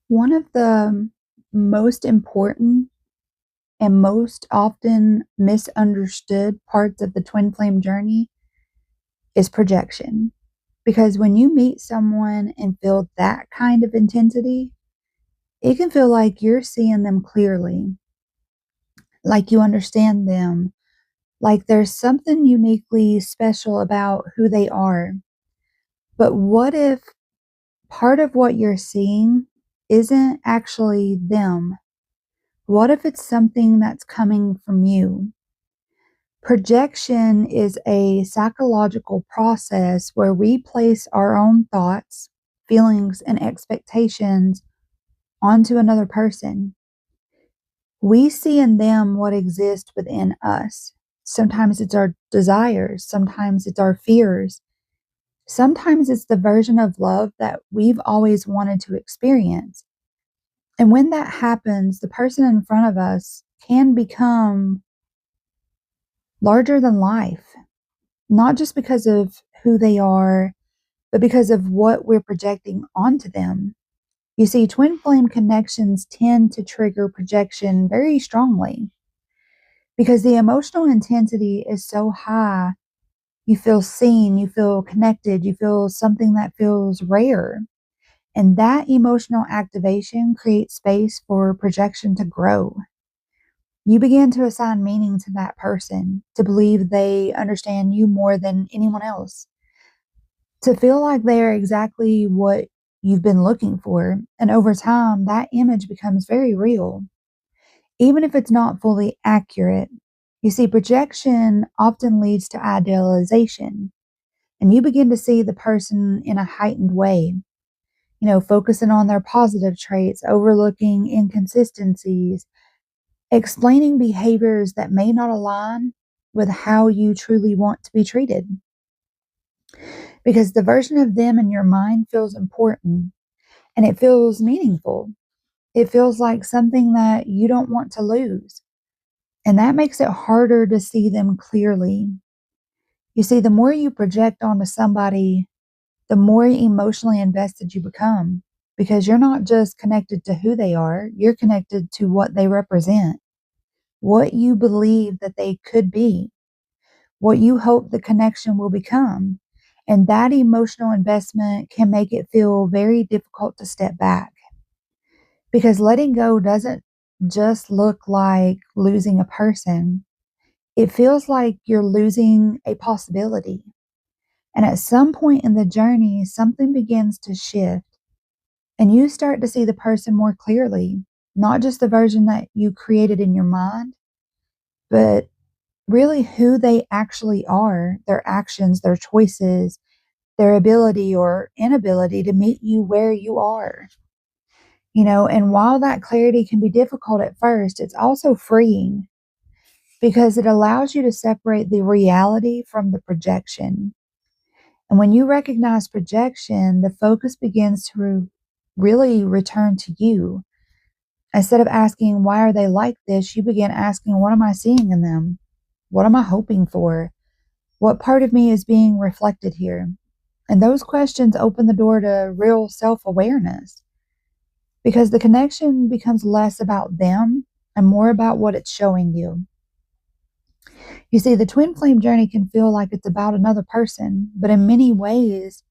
One of the most important and most often misunderstood parts of the twin flame journey is projection. Because when you meet someone and feel that kind of intensity, it can feel like you're seeing them clearly, like you understand them, like there's something uniquely special about who they are. But what if part of what you're seeing isn't actually them? What if it's something that's coming from you? Projection is a psychological process where we place our own thoughts, feelings, and expectations onto another person. We see in them what exists within us. Sometimes it's our desires, sometimes it's our fears, sometimes it's the version of love that we've always wanted to experience. And when that happens, the person in front of us can become larger than life, not just because of who they are, but because of what we're projecting onto them. You see, twin flame connections tend to trigger projection very strongly because the emotional intensity is so high. You feel seen, you feel connected, you feel something that feels rare. And that emotional activation creates space for projection to grow. You begin to assign meaning to that person, to believe they understand you more than anyone else, to feel like they are exactly what you've been looking for. And over time, that image becomes very real, even if it's not fully accurate. You see, projection often leads to idealization, and you begin to see the person in a heightened way, focusing on their positive traits, overlooking inconsistencies, explaining behaviors that may not align with how you truly want to be treated. Because the version of them in your mind feels important and it feels meaningful. It feels like something that you don't want to lose. And that makes it harder to see them clearly. You see, the more you project onto somebody, the more emotionally invested you become because you're not just connected to who they are, you're connected to what they represent, what you believe that they could be, what you hope the connection will become. And that emotional investment can make it feel very difficult to step back because letting go doesn't just look like losing a person. It feels like you're losing a possibility. And at some point in the journey, something begins to shift and you start to see the person more clearly, not just the version that you created in your mind, but really who they actually are, their actions, their choices, their ability or inability to meet you where you are. And while that clarity can be difficult at first, it's also freeing because it allows you to separate the reality from the projection. And when you recognize projection, the focus begins to really return to you. Instead of asking, why are they like this? You begin asking, what am I seeing in them? What am I hoping for? What part of me is being reflected here? And those questions open the door to real self awareness because the connection becomes less about them and more about what it's showing you. You see, the twin flame journey can feel like it's about another person, but in many ways,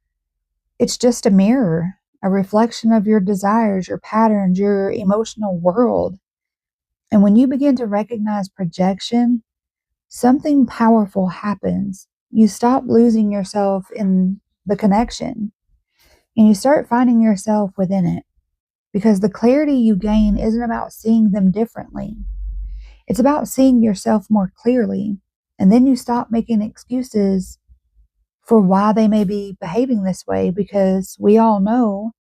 it's just a mirror, a reflection of your desires, your patterns, your emotional world. And when you begin to recognize projection, something powerful happens. You stop losing yourself in the connection and you start finding yourself within it because the clarity you gain isn't about seeing them differently. It's about seeing yourself more clearly. And then you stop making excuses for why they may be behaving this way because we all know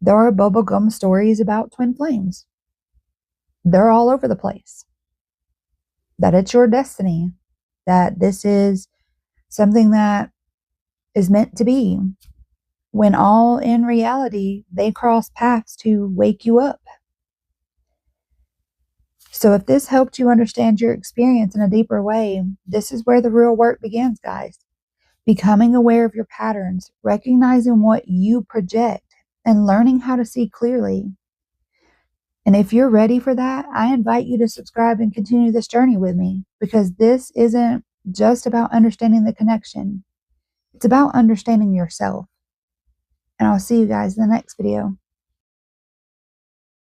there are bubblegum stories about twin flames. They're all over the place. That it's your destiny, that this is something that is meant to be, when all in reality, they cross paths to wake you up. So, if this helped you understand your experience in a deeper way, this is where the real work begins, guys. Becoming aware of your patterns, recognizing what you project, and learning how to see clearly. And if you're ready for that, I invite you to subscribe and continue this journey with me, because this isn't just about understanding the connection. It's about understanding yourself. And I'll see you guys in the next video.